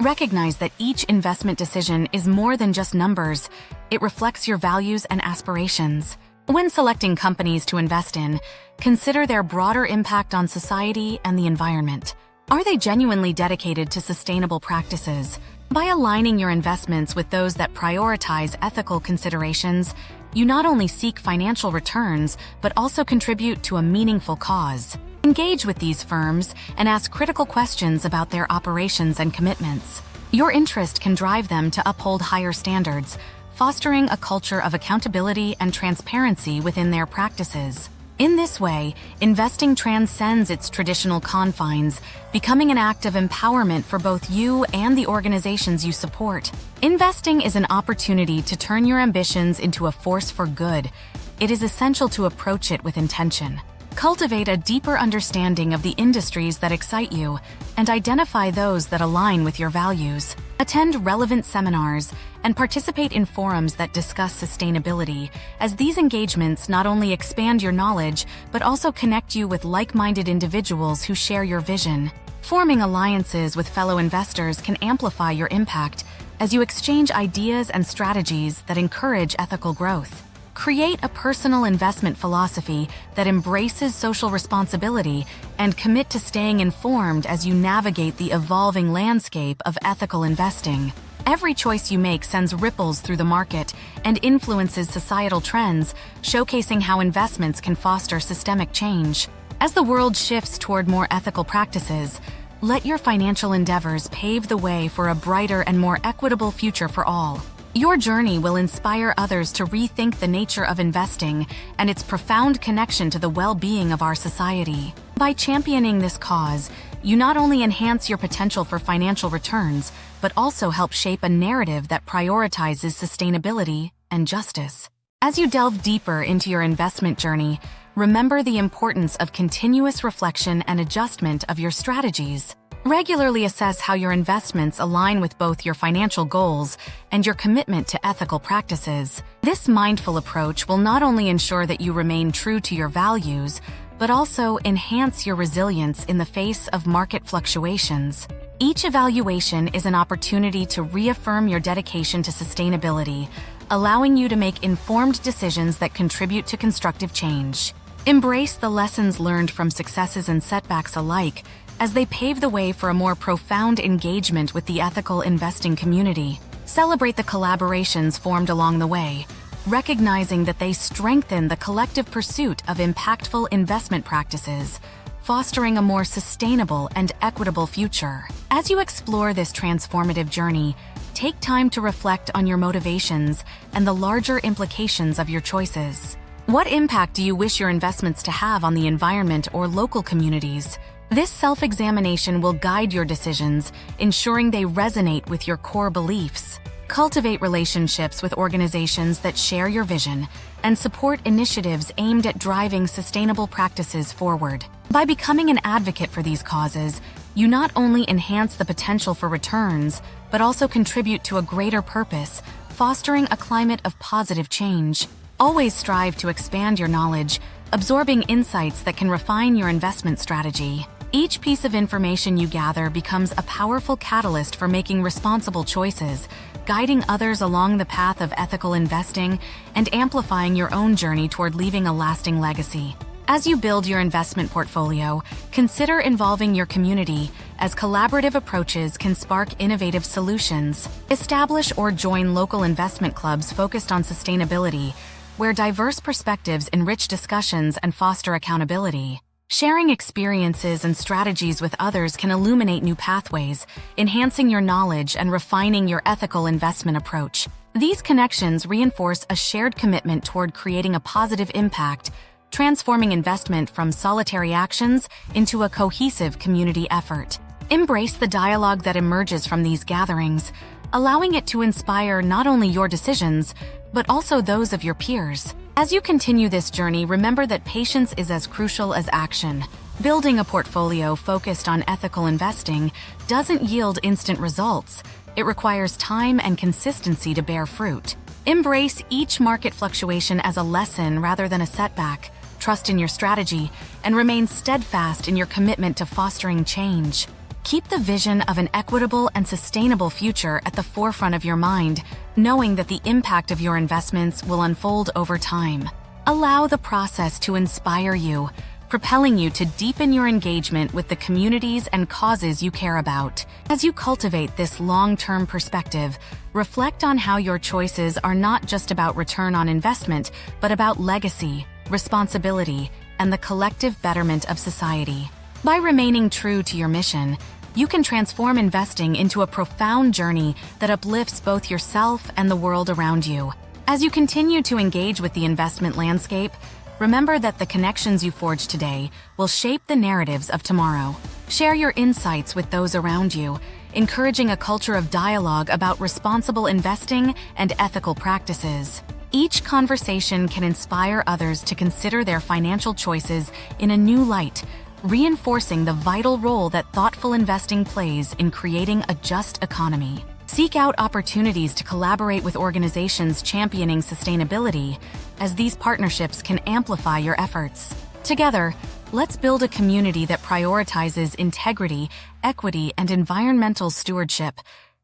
Recognize that each investment decision is more than just numbers. It reflects your values and aspirations. When selecting companies to invest in, consider their broader impact on society and the environment. Are they genuinely dedicated to sustainable practices? By aligning your investments with those that prioritize ethical considerations, you not only seek financial returns, but also contribute to a meaningful cause. Engage with these firms and ask critical questions about their operations and commitments. Your interest can drive them to uphold higher standards, fostering a culture of accountability and transparency within their practices. In this way, investing transcends its traditional confines, becoming an act of empowerment for both you and the organizations you support. Investing is an opportunity to turn your ambitions into a force for good. It is essential to approach it with intention. Cultivate a deeper understanding of the industries that excite you and identify those that align with your values. Attend relevant seminars and participate in forums that discuss sustainability, as these engagements not only expand your knowledge but also connect you with like-minded individuals who share your vision. Forming alliances with fellow investors can amplify your impact as you exchange ideas and strategies that encourage ethical growth. Create a personal investment philosophy that embraces social responsibility and commit to staying informed as you navigate the evolving landscape of ethical investing. Every choice you make sends ripples through the market and influences societal trends, showcasing how investments can foster systemic change. As the world shifts toward more ethical practices, let your financial endeavors pave the way for a brighter and more equitable future for all. Your journey will inspire others to rethink the nature of investing and its profound connection to the well-being of our society. By championing this cause, you not only enhance your potential for financial returns, but also help shape a narrative that prioritizes sustainability and justice. As you delve deeper into your investment journey, remember the importance of continuous reflection and adjustment of your strategies. Regularly assess how your investments align with both your financial goals and your commitment to ethical practices. This mindful approach will not only ensure that you remain true to your values, but also enhance your resilience in the face of market fluctuations. Each evaluation is an opportunity to reaffirm your dedication to sustainability, allowing you to make informed decisions that contribute to constructive change. Embrace the lessons learned from successes and setbacks alike, as they pave the way for a more profound engagement with the ethical investing community. Celebrate the collaborations formed along the way, recognizing that they strengthen the collective pursuit of impactful investment practices, fostering a more sustainable and equitable future. As you explore this transformative journey, take time to reflect on your motivations and the larger implications of your choices. What impact do you wish your investments to have on the environment or local communities? This self-examination will guide your decisions, ensuring they resonate with your core beliefs. Cultivate relationships with organizations that share your vision and support initiatives aimed at driving sustainable practices forward. By becoming an advocate for these causes, you not only enhance the potential for returns, but also contribute to a greater purpose, fostering a climate of positive change. Always strive to expand your knowledge, absorbing insights that can refine your investment strategy. Each piece of information you gather becomes a powerful catalyst for making responsible choices, guiding others along the path of ethical investing and amplifying your own journey toward leaving a lasting legacy. As you build your investment portfolio, consider involving your community, as collaborative approaches can spark innovative solutions. Establish or join local investment clubs focused on sustainability, where diverse perspectives enrich discussions and foster accountability. Sharing experiences and strategies with others can illuminate new pathways, enhancing your knowledge and refining your ethical investment approach. These connections reinforce a shared commitment toward creating a positive impact, transforming investment from solitary actions into a cohesive community effort. Embrace the dialogue that emerges from these gatherings, allowing it to inspire not only your decisions, but also those of your peers. As you continue this journey, remember that patience is as crucial as action. Building a portfolio focused on ethical investing doesn't yield instant results. It requires time and consistency to bear fruit. Embrace each market fluctuation as a lesson rather than a setback. Trust in your strategy and remain steadfast in your commitment to fostering change. Keep the vision of an equitable and sustainable future at the forefront of your mind, knowing that the impact of your investments will unfold over time. Allow the process to inspire you, propelling you to deepen your engagement with the communities and causes you care about. As you cultivate this long-term perspective, reflect on how your choices are not just about return on investment, but about legacy, responsibility, and the collective betterment of society. By remaining true to your mission, you can transform investing into a profound journey that uplifts both yourself and the world around you. As you continue to engage with the investment landscape, remember that the connections you forge today will shape the narratives of tomorrow. Share your insights with those around you, encouraging a culture of dialogue about responsible investing and ethical practices. Each conversation can inspire others to consider their financial choices in a new light, reinforcing the vital role that thoughtful investing plays in creating a just economy. Seek out opportunities to collaborate with organizations championing sustainability, as these partnerships can amplify your efforts. Together, let's build a community that prioritizes integrity, equity, and environmental stewardship,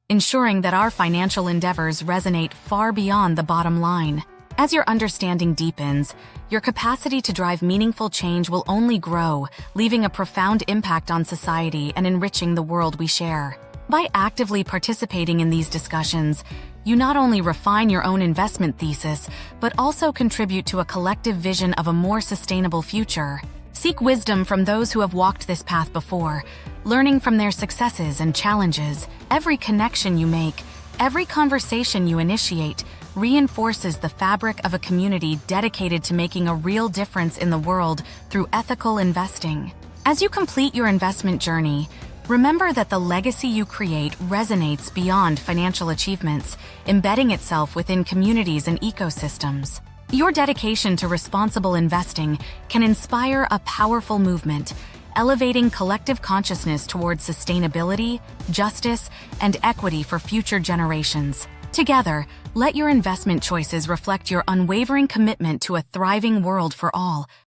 ensuring that our financial endeavors resonate far beyond the bottom line. As your understanding deepens, your capacity to drive meaningful change will only grow, leaving a profound impact on society and enriching the world we share. By actively participating in these discussions, you not only refine your own investment thesis, but also contribute to a collective vision of a more sustainable future. Seek wisdom from those who have walked this path before, learning from their successes and challenges. Every connection you make, every conversation you initiate, reinforces the fabric of a community dedicated to making a real difference in the world through ethical investing. As you complete your investment journey, remember that the legacy you create resonates beyond financial achievements, embedding itself within communities and ecosystems. Your dedication to responsible investing can inspire a powerful movement, elevating collective consciousness towards sustainability, justice, and equity for future generations. Together, let your investment choices reflect your unwavering commitment to a thriving world for all.